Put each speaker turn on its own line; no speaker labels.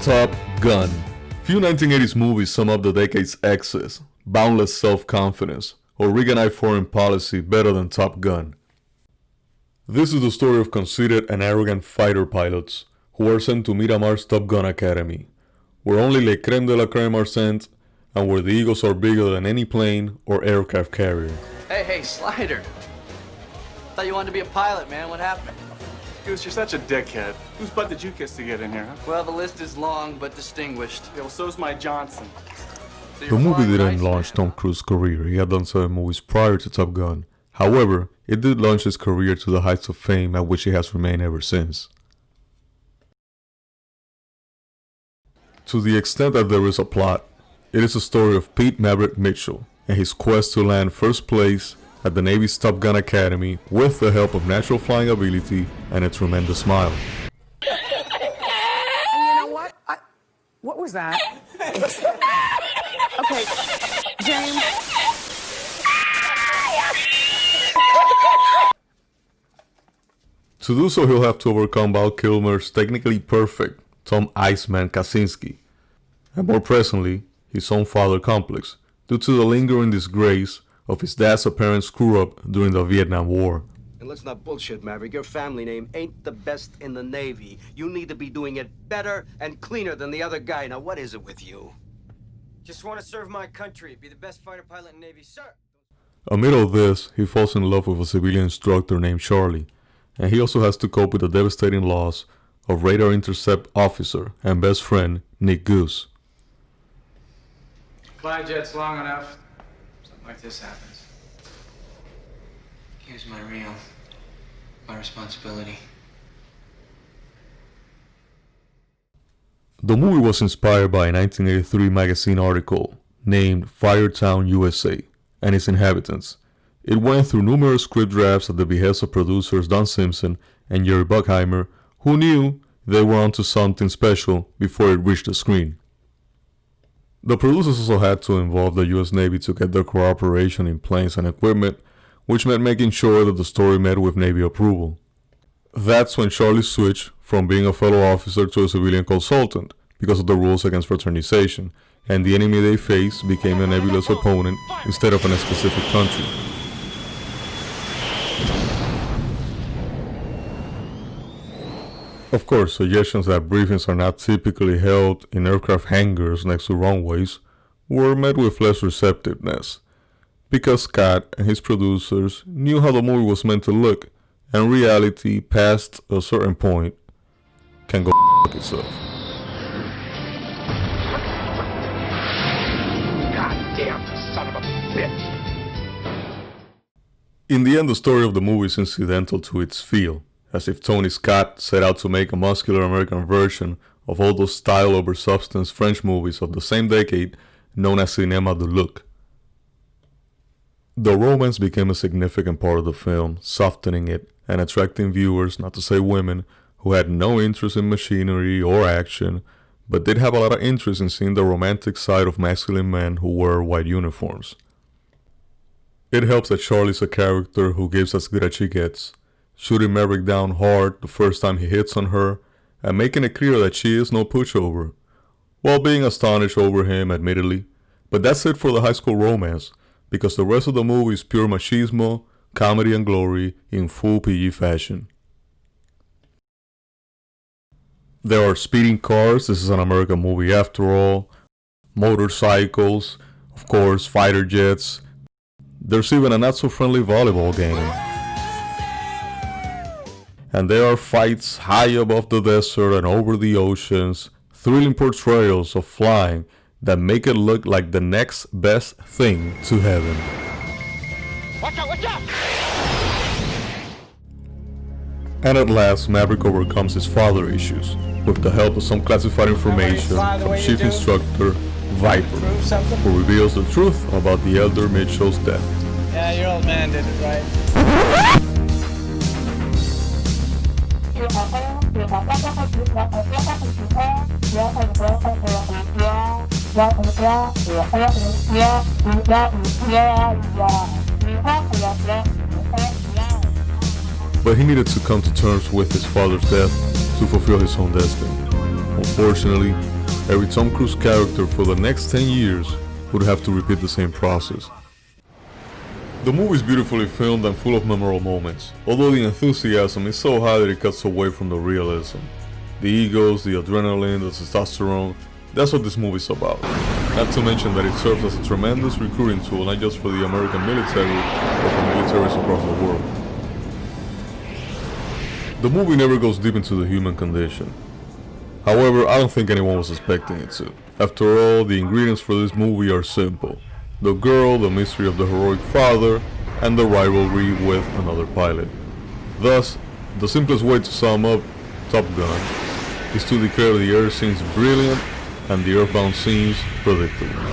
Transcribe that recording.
Top Gun. Few 1980s movies sum up the decade's excess, boundless self-confidence, or Reaganite foreign policy better than Top Gun. This is the story of conceited and arrogant fighter pilots who are sent to Miramar's Top Gun Academy, where only le creme de la creme are sent, and where the egos are bigger than any plane or aircraft carrier.
Hey, Slider. Thought you wanted to be a pilot, man. What happened?
Goose, you're such a dickhead. Whose butt did you kiss to get in here, huh?
Well, the list is long but distinguished.
Yeah, well, so's my Johnson.
So
The
you're
movie
flying
didn't
nice,
launch
man.
Tom Cruise's career. He had done 7 movies prior to Top Gun. However, it did launch his career to the heights of fame at which he has remained ever since. To the extent that there is a plot, it is a story of Pete Maverick Mitchell and his quest to land first place at the Navy's Top Gun Academy with the help of natural flying ability and a tremendous smile.
And you know what? What was that? Okay, James.
To do so, he'll have to overcome Val Kilmer's technically perfect Tom Iceman Kaczynski, and more presently, his own father complex, due to the lingering disgrace of his dad's apparent screw-up during the Vietnam War.
And let's not bullshit, Maverick. Your family name ain't the best in the Navy. You need to be doing it better and cleaner than the other guy. Now, what is it with you?
Just want to serve my country, be the best fighter pilot in Navy, sir.
Amid all this, he falls in love with a civilian instructor named Charlie, and he also has to cope with the devastating loss of radar intercept officer and best friend Nick Goose.
Fly jets long enough, something like this happens. Here's my responsibility.
The movie was inspired by a 1983 magazine article named Firetown, USA, and its inhabitants. It went through numerous script drafts at the behest of producers Don Simpson and Jerry Bruckheimer, who knew they were onto something special before it reached the screen. The producers also had to involve the US Navy to get their cooperation in planes and equipment, which meant making sure that the story met with Navy approval. That's when Charlie switched from being a fellow officer to a civilian consultant because of the rules against fraternization, and the enemy they faced became a nebulous opponent instead of in a specific country. Of course, suggestions that briefings are not typically held in aircraft hangars next to runways were met with less receptiveness, because Scott and his producers knew how the movie was meant to look, and reality past a certain point can go f*** itself.
Goddamn son of a bitch!
In the end, the story of the movie is incidental to its feel, as if Tony Scott set out to make a muscular American version of all those style over substance French movies of the same decade known as Cinéma de Look. The romance became a significant part of the film, softening it and attracting viewers, not to say women, who had no interest in machinery or action, but did have a lot of interest in seeing the romantic side of masculine men who wear white uniforms. It helps that Charlie's a character who gives as good as she gets, shooting Maverick down hard the first time he hits on her, and making it clear that she is no pushover, while being astonished over him, admittedly. But that's it for the high school romance, because the rest of the movie is pure machismo, comedy and glory in full PG fashion. There are speeding cars, this is an American movie after all, motorcycles, of course, fighter jets. There's even a not-so-friendly volleyball game. And there are fights high above the desert and over the oceans, thrilling portrayals of flying that make it look like the next best thing to heaven.
Watch out, watch out!
And at last, Maverick overcomes his father issues with the help of some classified information from Chief Instructor Viper, who reveals the truth about the elder Mitchell's death.
Yeah, your old man did it right.
But he needed to come to terms with his father's death to fulfill his own destiny. Unfortunately, every Tom Cruise character for the next 10 years would have to repeat the same process. The movie is beautifully filmed and full of memorable moments, although the enthusiasm is so high that it cuts away from the realism. The egos, the adrenaline, the testosterone, that's what this movie is about. Not to mention that it serves as a tremendous recruiting tool not just for the American military, but for militaries across the world. The movie never goes deep into the human condition. However, I don't think anyone was expecting it to. After all, the ingredients for this movie are simple. The girl, the mystery of the heroic father, and the rivalry with another pilot. Thus, the simplest way to sum up Top Gun is to declare the air scenes brilliant and the earthbound scenes predictable.